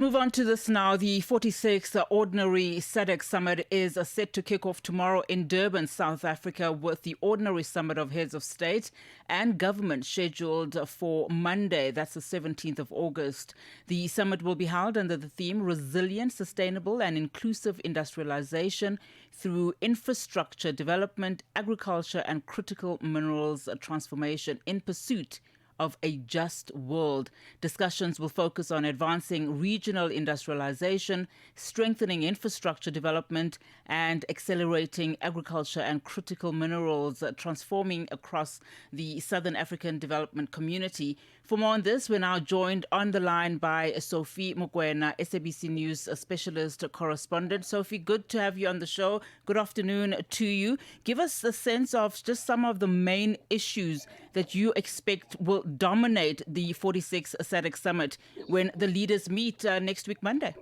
Move on to this now. The 46th Ordinary SADC Summit is set to kick off tomorrow in Durban, South Africa, with the Ordinary Summit of Heads of State and Government scheduled for Monday. That's the 17th of August. The summit will be held under the theme Resilient, Sustainable and Inclusive Industrialisation through Infrastructure Development, Agriculture and Critical Minerals Transformation in Pursuit of a Just World. Discussions will focus on advancing regional industrialization, strengthening infrastructure development, and accelerating agriculture and critical minerals transforming across the Southern African development community. For more on this, we're now joined on the line by Sophie Mokwena, SABC News Specialist Correspondent. Sophie, good to have you on the show. Good afternoon to you. Give us a sense of just some of the main issues that you expect will dominate the 46th SADC Summit when the leaders meet next week, Monday?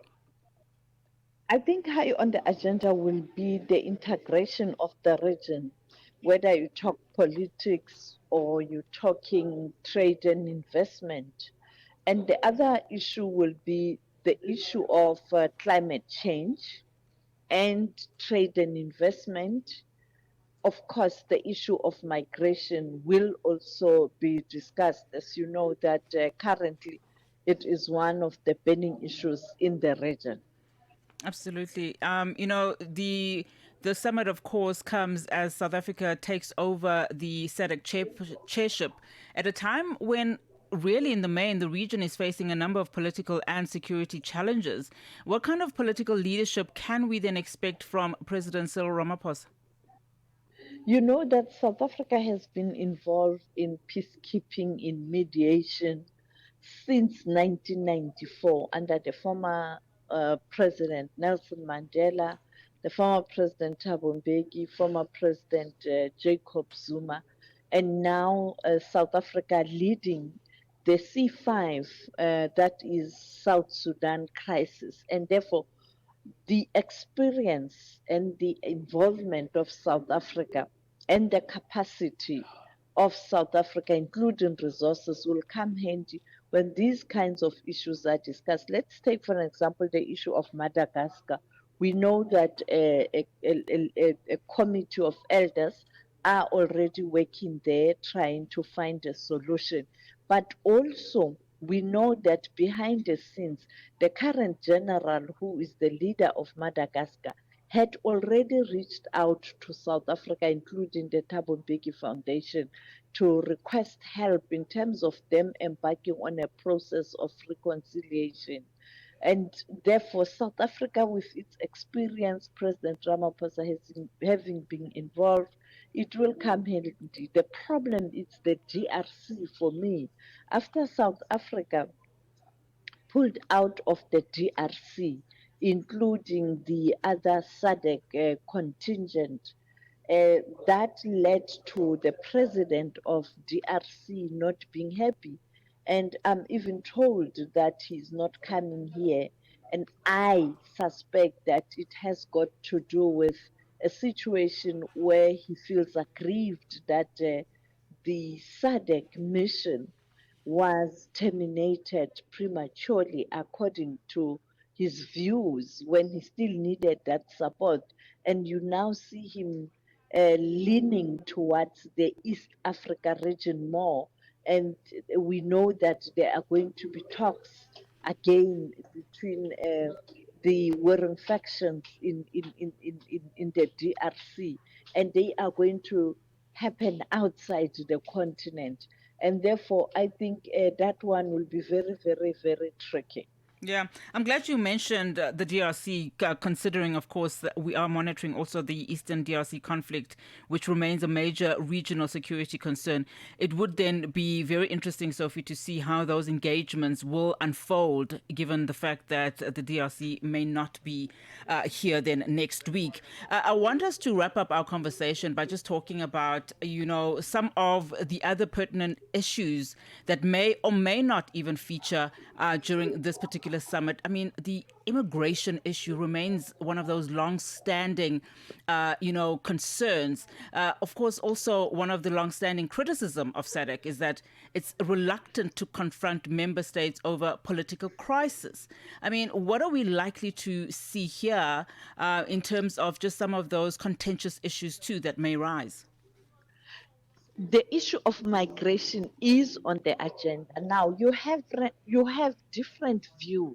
I think high on the agenda will be the integration of the region, whether you talk politics or you're talking trade and investment. And the other issue will be the issue of climate change and trade and investment. Of course, the issue of migration will also be discussed. As you know, that currently it is one of the burning issues in the region. Absolutely. The summit, of course, comes as South Africa takes over the SADC chairship at a time when really in the main, the region is facing a number of political and security challenges. What kind of political leadership can we then expect from President Cyril Ramaphosa? You know that South Africa has been involved in peacekeeping, in mediation since 1994 under the former President Nelson Mandela, the former President Thabo Mbeki, former President Jacob Zuma, and now South Africa leading the C5, that is South Sudan crisis. And therefore, the experience and the involvement of South Africa and the capacity of South Africa, including resources, will come handy when these kinds of issues are discussed. Let's take, for example, the issue of Madagascar. We know that a committee of elders are already working there trying to find a solution. But also, we know that behind the scenes, the current general, who is the leader of Madagascar, had already reached out to South Africa, including the Thabo Mbeki Foundation, to request help in terms of them embarking on a process of reconciliation. And therefore, South Africa, with its experience, President Ramaphosa having been involved, it will come handy. The problem is the DRC for me. After South Africa pulled out of the DRC, including the other SADC contingent, that led to the president of DRC not being happy. And I'm even told that he's not coming here. And I suspect that it has got to do with a situation where he feels aggrieved that the SADC mission was terminated prematurely according to his views when he still needed that support. And you now see him leaning towards the East Africa region more. And we know that there are going to be talks again between the warring factions in the DRC, and they are going to happen outside the continent. And therefore, I think that one will be very, very, very tricky. Yeah, I'm glad you mentioned the DRC, considering, of course, that we are monitoring also the Eastern DRC conflict, which remains a major regional security concern. It would then be very interesting, Sophie, to see how those engagements will unfold, given the fact that the DRC may not be here then next week. I want us to wrap up our conversation by just talking about, some of the other pertinent issues that may or may not even feature during this particular particular summit, I mean, the immigration issue remains one of those long-standing, concerns. Of course, also one of the long-standing criticism of SADC is that it's reluctant to confront member states over political crisis. I mean, what are we likely to see here in terms of just some of those contentious issues too that may rise? The issue of migration is on the agenda. Now, you have different views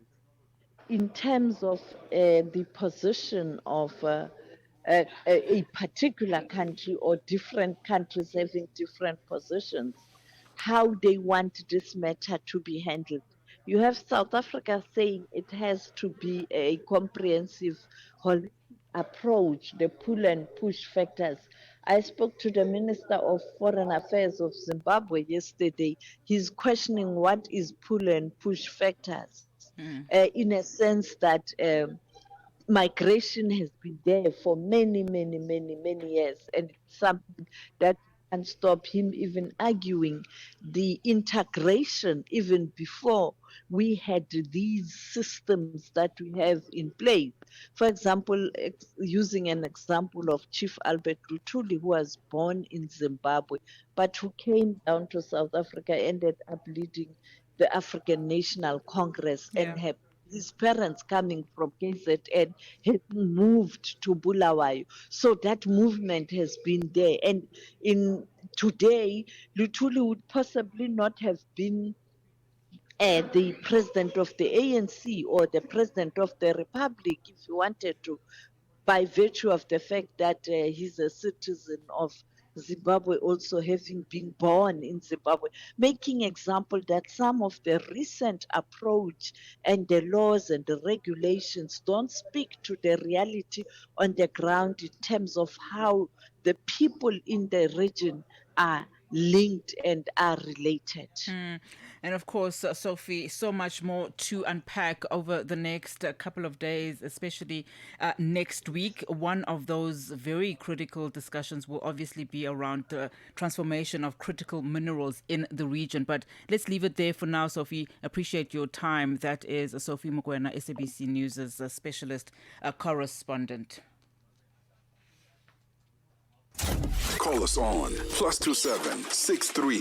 in terms of the position of a particular country or different countries having different positions, how they want this matter to be handled. You have South Africa saying it has to be a comprehensive holistic approach, the pull and push factors. I spoke to the Minister of Foreign Affairs of Zimbabwe yesterday. He's questioning what is pull and push factors, in a sense that migration has been there for many, many, many, many years, and it's something that can stop him even arguing the integration even before we had these systems that we have in place. For example, using an example of Chief Albert Lutuli, who was born in Zimbabwe, but who came down to South Africa, ended up leading the African National Congress, and had his parents coming from KZN had moved to Bulawayo. So that movement has been there. And in today, Lutuli would possibly not have been the president of the ANC or the president of the Republic if he wanted to, by virtue of the fact that he's a citizen of Zimbabwe, also having been born in Zimbabwe, making example that some of the recent approach and the laws and the regulations don't speak to the reality on the ground in terms of how the people in the region are linked and are related. And of course, Sophie, so much more to unpack over the next couple of days, especially next week. One of those very critical discussions will obviously be around the transformation of critical minerals in the region. But let's leave it there for now, Sophie. Appreciate your time. That is Sophie Mokwena, SABC News' specialist correspondent. Call us on +27 63